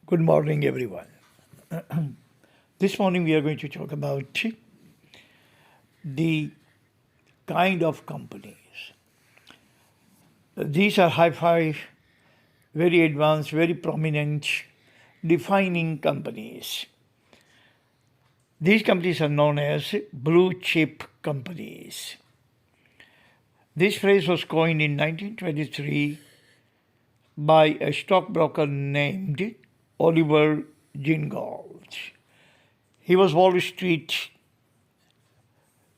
Good morning, everyone. This morning we are going to talk about the kind of companies. These are high-fi, very advanced, very prominent, defining companies. These companies are known as blue chip companies. This phrase was coined in 1923 by a stockbroker named Oliver Gingold. He was Wall Street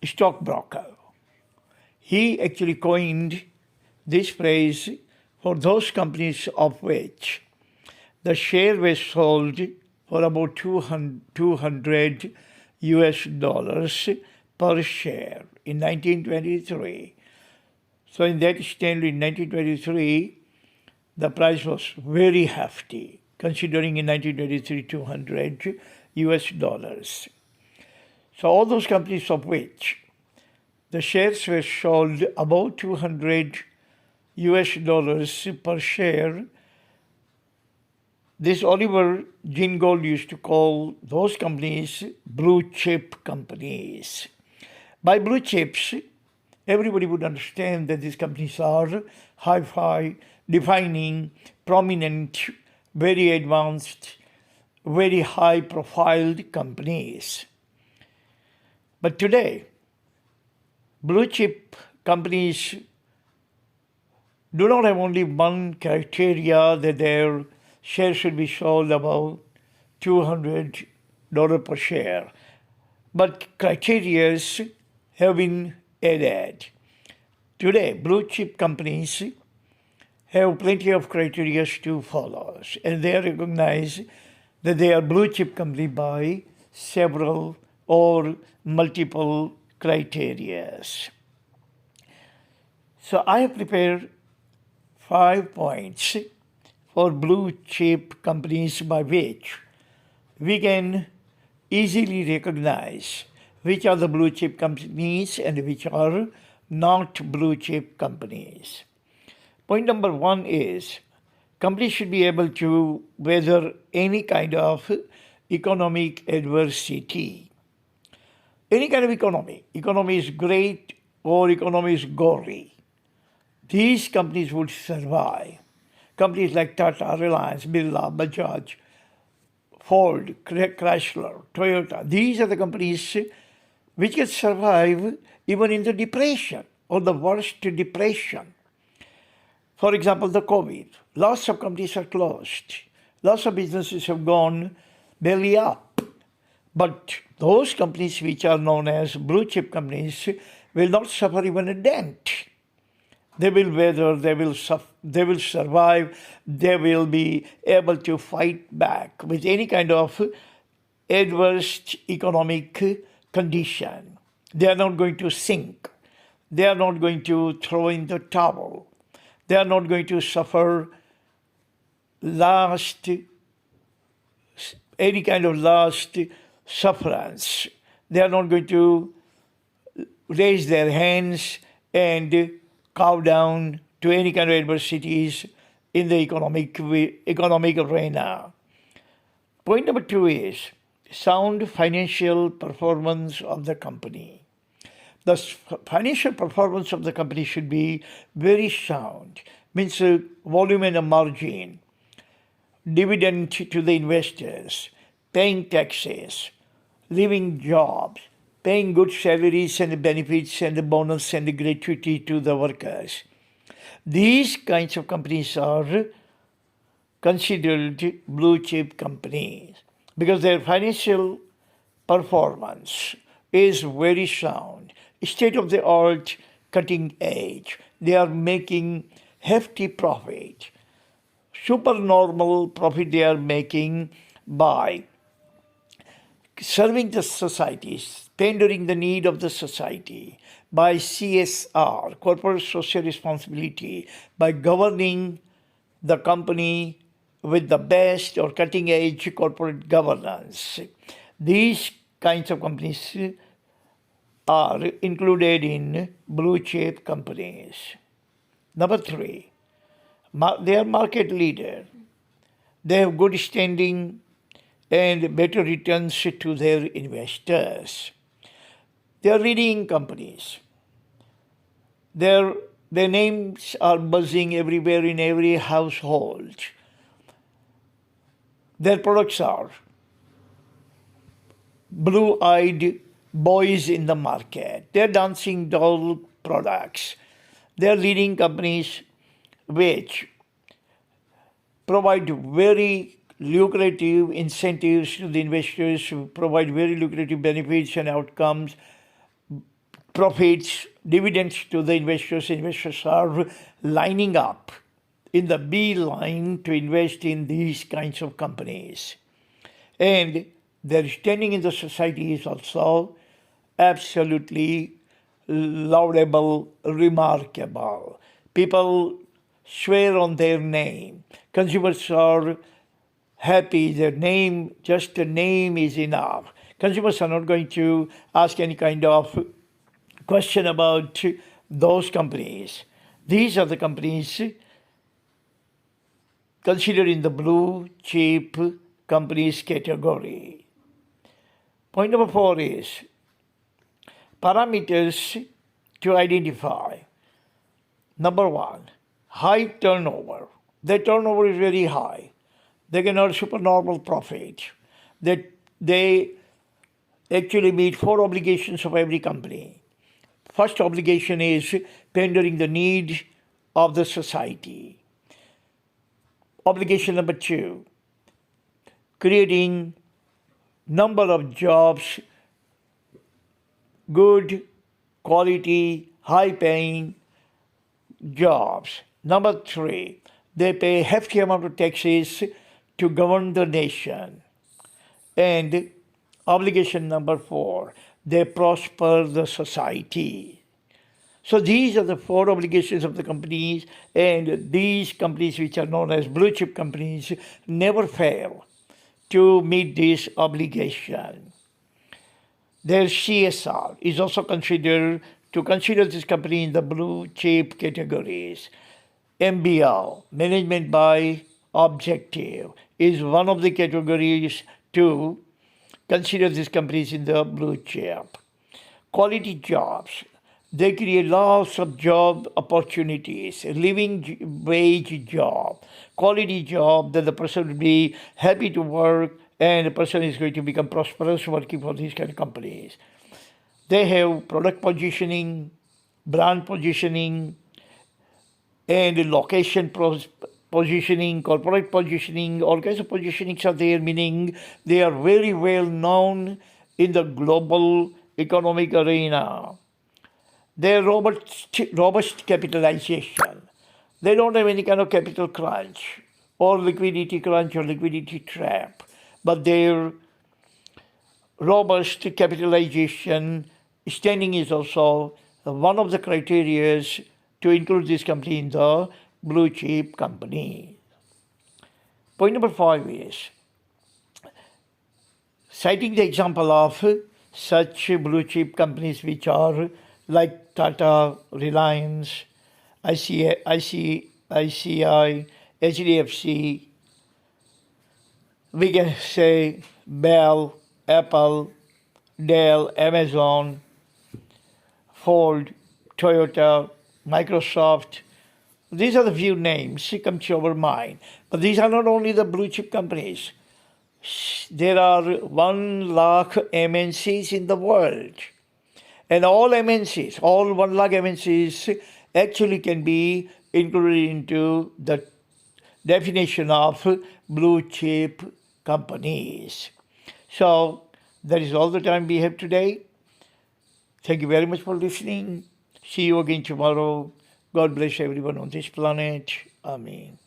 stockbroker. He actually coined this phrase for those companies of which the share was sold for about 200 US dollars per share in 1923. So in that stand in 1923, the price was very hefty, considering in 1923 200 US dollars. So all those companies of which the shares were sold about 200 US dollars per share, this Oliver Gingold used to call those companies blue chip companies. By blue chips, everybody would understand that these companies are high-fi, defining, prominent, very advanced, very high-profiled companies. But today, blue chip companies do not have only one criteria that their shares should be sold above $200 per share, but criteria have been added. Today, blue chip companies have plenty of criteria to follow, and they are recognized that they are blue chip company by several or multiple criteria. So I have prepared 5 points for blue chip companies by which we can easily recognize which are the blue chip companies and which are not blue chip companies. Point number 1 is companies should be able to weather any kind of economic adversity. Any kind of economy. Economy is great or economy is gory. These companies would survive. Companies like Tata, Reliance, Birla, Bajaj, Ford, Chrysler, Toyota, these are the companies which can survive even in the depression or the worst depression. For example, the COVID. Lots of companies are closed. Lots of businesses have gone belly up. But those companies which are known as blue chip companies will not suffer even a dent. They will weather, they will survive, they will be able to fight back with any kind of adverse economic condition. They are not going to sink. They are not going to throw in the towel. They are not going to suffer any kind of last sufferance. They are not going to raise their hands and cow down to any kind of adversities in the economic arena. Point number 2 is sound financial performance of the company. The financial performance of the company should be very sound, means volume and a margin, dividend to the investors, paying taxes, leaving jobs, paying good salaries and benefits and the bonus and the gratuity to the workers. These kinds of companies are considered blue chip companies because their financial performance is very sound, state of the art, cutting edge. They are making hefty profit, supernormal profit they are making by serving the society, pandering the need of the society, by CSR, corporate social responsibility, by governing the company with the best or cutting edge corporate governance. These kinds of companies are included in blue chip companies. Number 3, they are market leader. They have good standing and better returns to their investors. They are leading companies. Their, their names are buzzing everywhere in every household. Their products are blue-eyed boys in the market. They're dancing doll products. They're leading companies which provide very lucrative incentives to the investors, provide very lucrative benefits and outcomes, profits, dividends to the investors. Investors are lining up in the B line to invest in these kinds of companies. And their standing in the society is also absolutely laudable, remarkable. People swear on their name. Consumers are happy. Their name, just a name is enough. Consumers are not going to ask any kind of question about those companies. These are the companies considered in the blue chip companies category. Point number 4 is parameters to identify. Number 1, high turnover. Their turnover is very high. They can earn supernormal profit. They actually meet 4 obligations of every company. First obligation is pandering the needs of the society. Obligation number 2, creating number of jobs, good quality, high paying jobs. Number 3, they pay hefty amount of taxes to govern the nation. And obligation number 4, they prosper the society. So these are the 4 obligations of the companies, and these companies, which are known as blue chip companies, never fail to meet this obligation. Their CSR is also considered to consider this company in the blue chip categories. MBO, management by objective, is one of the categories to consider these companies in the blue chip. Quality jobs. They create lots of job opportunities, living wage job, quality job that the person will be happy to work and the person is going to become prosperous working for these kind of companies. They have product positioning, brand positioning, and location positioning, corporate positioning, all kinds of positionings are there, meaning they are very well known in the global economic arena. Their robust capitalization. They don't have any kind of capital crunch or liquidity crunch or liquidity trap, but their robust capitalization standing is also one of the criteria to include this company in the blue chip company. Point number 5 is citing the example of such blue chip companies which are like Tata, Reliance, ICICI, HDFC, we can say Bell, Apple, Dell, Amazon, Ford, Toyota, Microsoft. These are the few names that come to our mind. But these are not only the blue chip companies. There are 1 lakh MNCs in the world. And all MNCs, all 1 lakh MNCs actually can be included into the definition of blue chip companies. So that is all the time we have today. Thank you very much for listening. See you again tomorrow. God bless everyone on this planet. Amen.